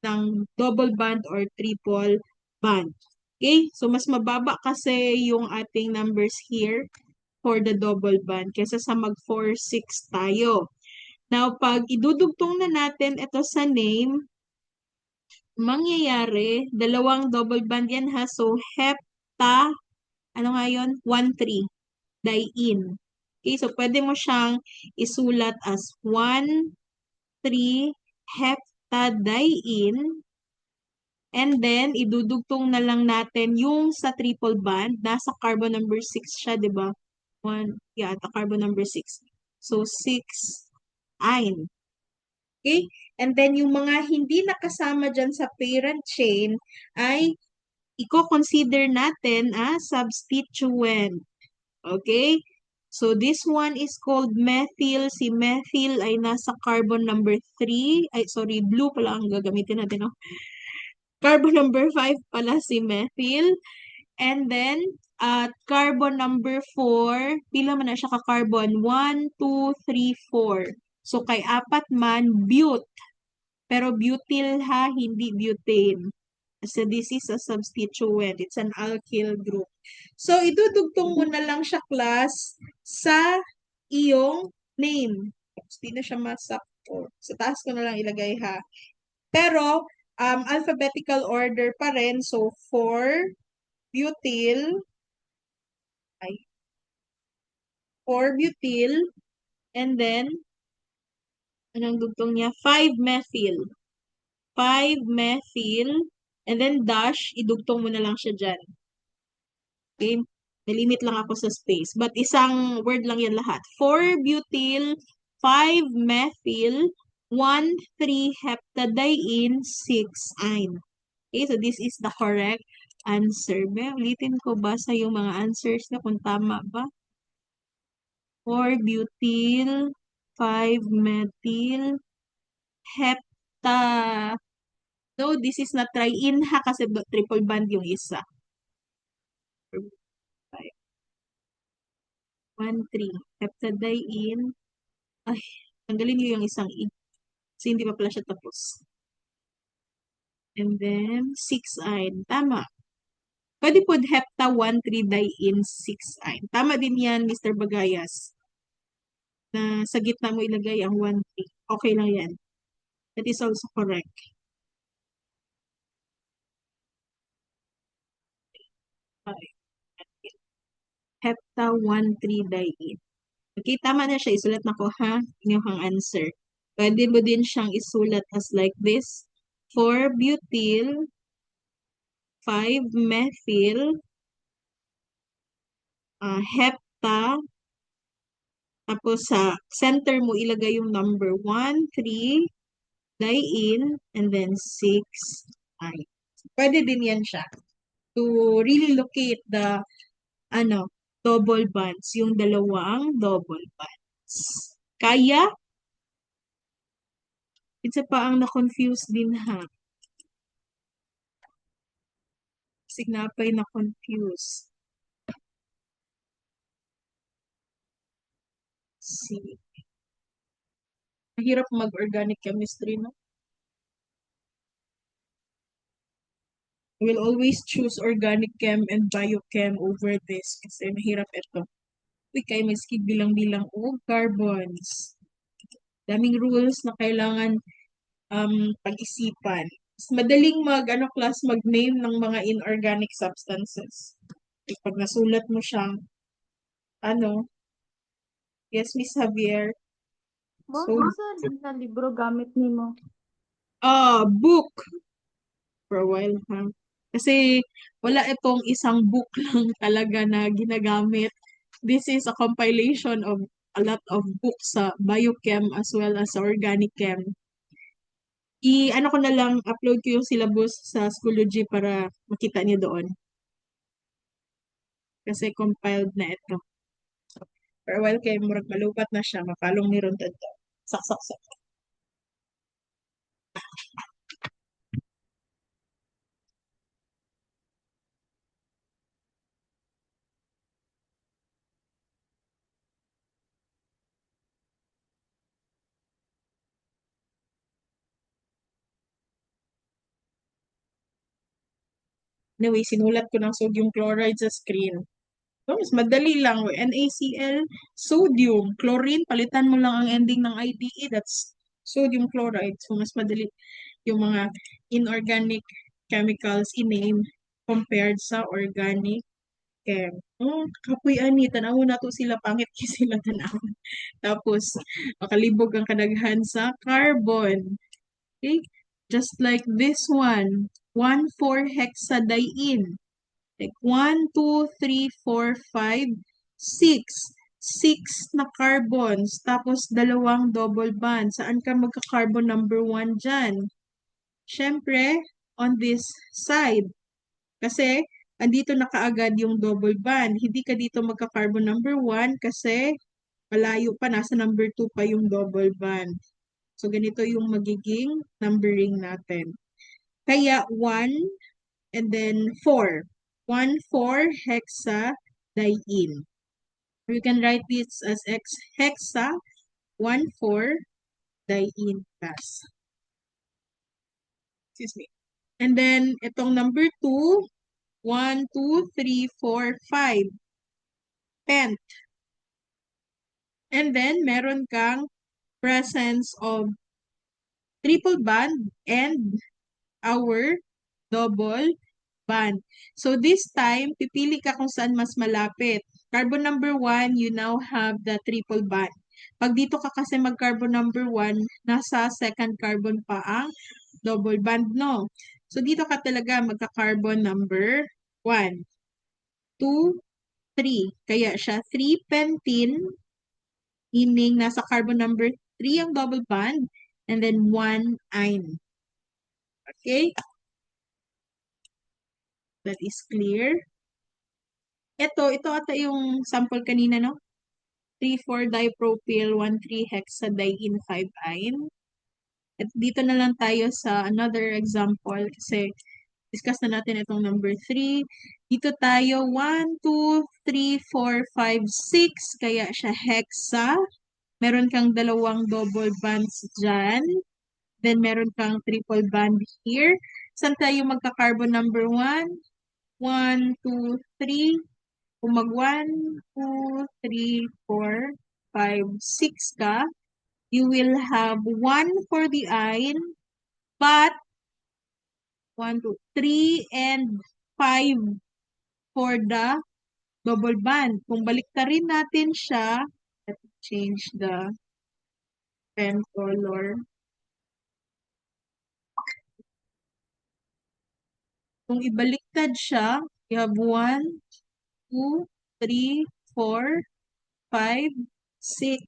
S1: ng double band or triple band. Okay, so mas mababa kasi yung ating numbers here for the double band kesa sa mag 4, 6 tayo. Now, pag idudugtong na natin ito sa name, mangyayari, dalawang double band yan ha. So, hepta, ano nga yun? 1, 3, diene. Okay, so pwede mo siyang isulat as 1, 3, heptadiene. And then, idudugtong na lang natin yung sa triple band. Nasa carbon number 6 siya, di ba? 1, yeah, at carbon number 6. So, 6, ine. Okay? And then, yung mga hindi nakasama dyan sa parent chain ay i-consider natin as substituent. Okay? So, this one is called methyl. Si methyl ay nasa carbon number 3. Ay, sorry, blue pala ang gagamitin natin. No? Carbon number 5 pala si methyl. And then, at carbon number 4, pila man na siya ka-carbon? 1, 2, 3, 4. So, kay apat man, but. Pero butyl ha, hindi butane. So, this is a substituent. It's an alkyl group. So, idudugtong mo na lang siya, class, sa iyong name. Tapos, di na siya masakto. Sa taas ko na lang ilagay ha. Pero, alphabetical order pa rin. So, for butyl, ay, for butyl, and then, anong dugtong niya? 5-methyl. 5-methyl, and then dash, idugtong mo na lang siya dyan. Okay? Nalimit lang ako sa space. But isang word lang yan lahat. 4-butyl, 5-methyl, 1,3-heptadiene, 6-ine. Okay, so this is the correct answer. Ulitin ko ba sa yung mga answers na kung tama ba? 4-butyl, 5-methyl, hepta. No, this is not try-in ha kasi triple bond yung isa. 1,3. Heptadiene. Ay, tanggalin niyo yung isang i. Kasi hindi pa pala siya tapos. And then, 6-ine. Tama. Pwede po hepta 1,3-diene 6-ine. Tama din yan, Mr. Bagayas. Na sa gitna mo ilagay ang 1,3. Okay lang yan. That is also correct. Hepta 1,3-diene. Okay, tama na siya. Isulat na ko ha. Inyong answer. Pwede mo din siyang isulat as like this. 4-butyl, 5-methyl, hepta, tapos sa center mo ilagay yung number 1,3-diene, and then 6-ine. Pwede din yan siya. To really locate the double bonds, yung dalawang double bonds. Kaya, isa pa ang na-confuse din ha. Signapay na-confuse. See. Mahirap mag-organic chemistry, no? I will always choose organic chem and biochem over this kasi mahirap ito. Uy, kayo maski bilang-bilang carbons. Daming rules na kailangan pag-isipan. Mas madaling class, mag-name ng mga inorganic substances. Pag nasulat mo siyang, yes, Miss Javier.
S4: Ma'am,
S1: So,
S4: asa din na libro gamit nimo?
S1: book. For a while, ha? Kasi wala itong isang book lang talaga na ginagamit. This is a compilation of a lot of books sa biochem as well as sa organic chem. Ko na lang, upload ko yung syllabus sa Schoology para makita niyo doon. Kasi compiled na ito. For a while kay murag malupat na siya, mapalong ni ron dito. Sak. Anyway, sinulat ko ng sodium chloride sa screen. So, mas madali lang. NaCl, sodium, chlorine, palitan mo lang ang ending ng IDE, that's sodium chloride. So, mas madali yung mga inorganic chemicals i-name compared sa organic chem. Kapoy ani, tanaw na to sila, pangit ki sila tanaw. Tapos, makalibog ang kadaghan sa carbon. Okay? Just like this one, 1,4-hexadiene. Like 1, 2, 3, 4, 5, 6. 6 na carbons. Tapos, dalawang double bond. Saan ka magka-carbon number 1 dyan? Siyempre, on this side. Kasi, andito na kaagad yung double bond. Hindi ka dito magka-carbon number 1 kasi malayo pa, nasa number 2 pa yung double bond. So, ganito yung magiging numbering natin. Kaya, 1 and then 4. 1,4-hexadiene. You can write this as hexa, 1,4, diene class. Excuse me. And then, itong number 2, 1, 2, 3, 4, 5. Pent. And then, meron kang presence of triple bond and our double bond. So this time, pipili ka kung saan mas malapit. Carbon number 1, you now have the triple bond. Pag dito ka kasi mag-carbon number 1, nasa second carbon pa ang double bond, no? So dito ka talaga magka-carbon number 1, 2, 3. Kaya siya 3-pentene, meaning nasa carbon number 3 ang double bond, and then 1 ine. Okay? That is clear. Ito ata yung sample kanina, no? 3,4-dipropyl, 1,3-hexadiene, 5-ine. At dito na lang tayo sa another example kasi discuss na natin itong number 3. Dito tayo 1, 2, 3, 4, 5, 6. Kaya siya hexa. Meron kang dalawang double bonds dyan. Then meron kang triple bond here. Saan tayo magka-carbon number 1? 1, 2, 3. Kung mag 1, 2, 3, 4, 5, 6 ka, you will have 1 for the ine, but 1, 2, 3, and 5 for the double bond. Kung baliktarin natin siya, let's change the pen color. Kung ibaliktad siya, you have 1, 2, 3, 4, 5, 6.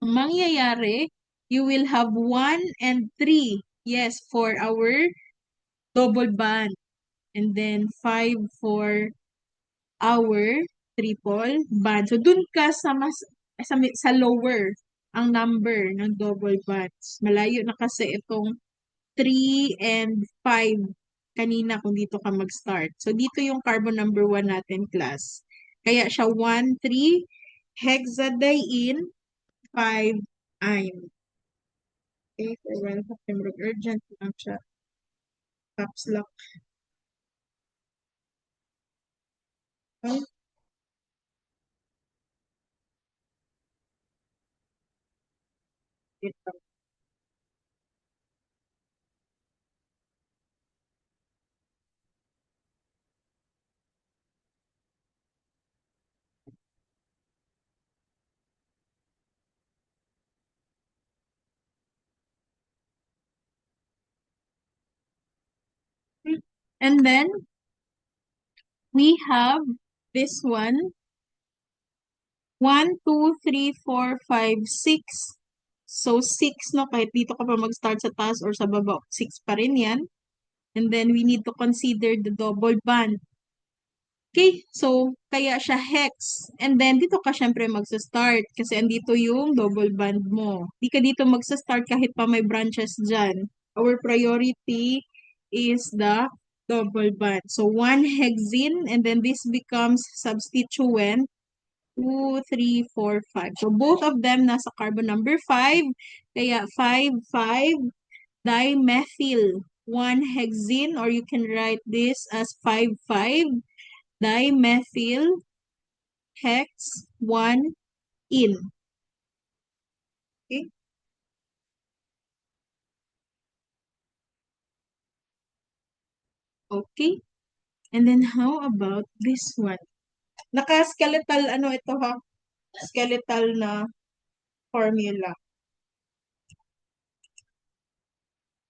S1: Ang mangyayari, you will have 1 and 3. Yes, for our double bond. And then 5 for our triple bond. So, dun ka sa lower ang number ng double bonds. Malayo na kasi itong 3 and 5 kanina kung dito ka mag-start. So, dito yung carbon number 1 natin, class. Kaya siya 1, 3, hexadiene, 5, ine. Okay, for well, Pembroke urgent lang siya. Caps lock. Okay. Dito. And then, we have this one. 1, 2, 3, 4, 5, 6. So, 6, no? Kahit dito ka pa mag-start sa taas or sa baba, 6 pa rin yan. And then, we need to consider the double bond. Okay? So, kaya siya hex. And then, dito ka syempre magsa-start kasi andito yung double bond mo. Di ka dito magsa-start kahit pa may branches dyan. Our priority is the double bond. So, 1 hexene and then this becomes substituent 2, 3, 4, 5. So, both of them nasa carbon number 5. Kaya 5, 5, dimethyl 1 hexene or you can write this as 5, 5, dimethyl hex 1 in. Okay? Okay. And then how about this one? Naka-skeletal, ano ito ha? Skeletal na formula.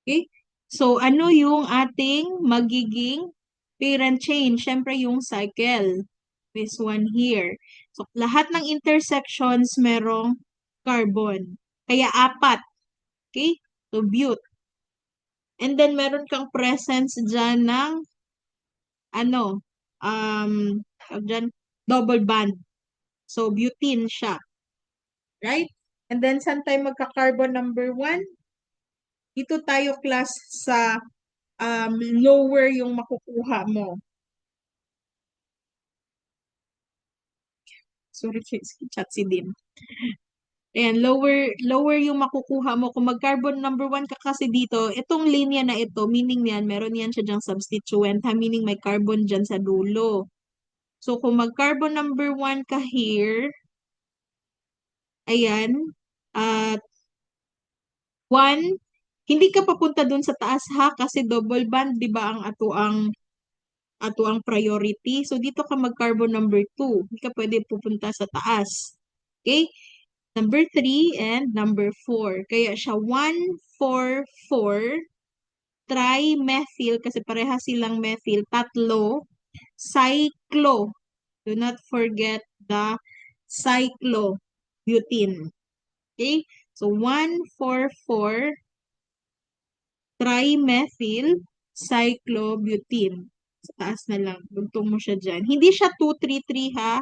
S1: Okay? So, ano yung ating magiging parent chain? Siyempre, yung cycle. This one here. So, lahat ng intersections merong carbon. Kaya, 4. Okay? So, but. And then, meron kang presence dyan ng ano, dyan, double bond. So, butene siya. Right? And then, saan tayo magka-carbon number 1? Dito tayo class sa lower yung makukuha mo. Sorry, chat si Din. Ayan, lower yung makukuha mo. Kung mag-carbon number 1 ka kasi dito, itong linya na ito, meaning niyan, meron yan siya dyang substituent, ha? Meaning may carbon dyan sa dulo. So, kung mag-carbon number 1 ka here, ayan, at 1, hindi ka papunta dun sa taas ha, kasi double bond, di ba, ang ato ang priority. So, dito ka mag-carbon number 2. Hindi ka pwede pupunta sa taas. Okay? Number 3 and number 4. Kaya siya 1, 4, 4. Trimethyl, kasi pareha silang methyl. Tatlo. Cyclo. Do not forget the cyclobutene. Okay? So, 1, 4, 4. Trimethyl cyclobutene. Sa taas na lang. Dugtong mo siya dyan. Hindi siya 233 ha.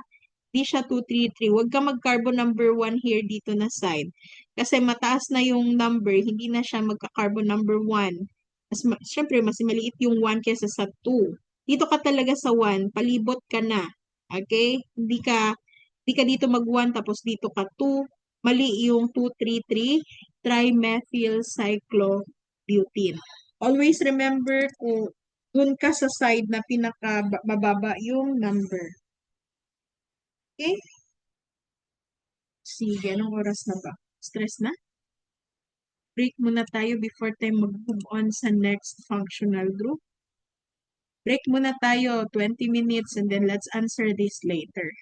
S1: Hindi siya 233. Huwag ka mag-carbon number 1 here dito na side. Kasi mataas na yung number, hindi na siya magka-carbon number 1. Siyempre, mas maliit yung 1 kesa sa 2. Dito ka talaga sa 1, palibot ka na. Okay? Hindi ka dito mag-1 tapos dito ka 2. Mali yung 233 trimethyl cyclobutene. Always remember kung dun ka sa side na pinaka mababa yung number. Okay? Sige, anong oras na ba? Stress na? Break muna tayo before tayo mag-move on sa next functional group. Break muna tayo, 20 minutes, and then let's answer this later.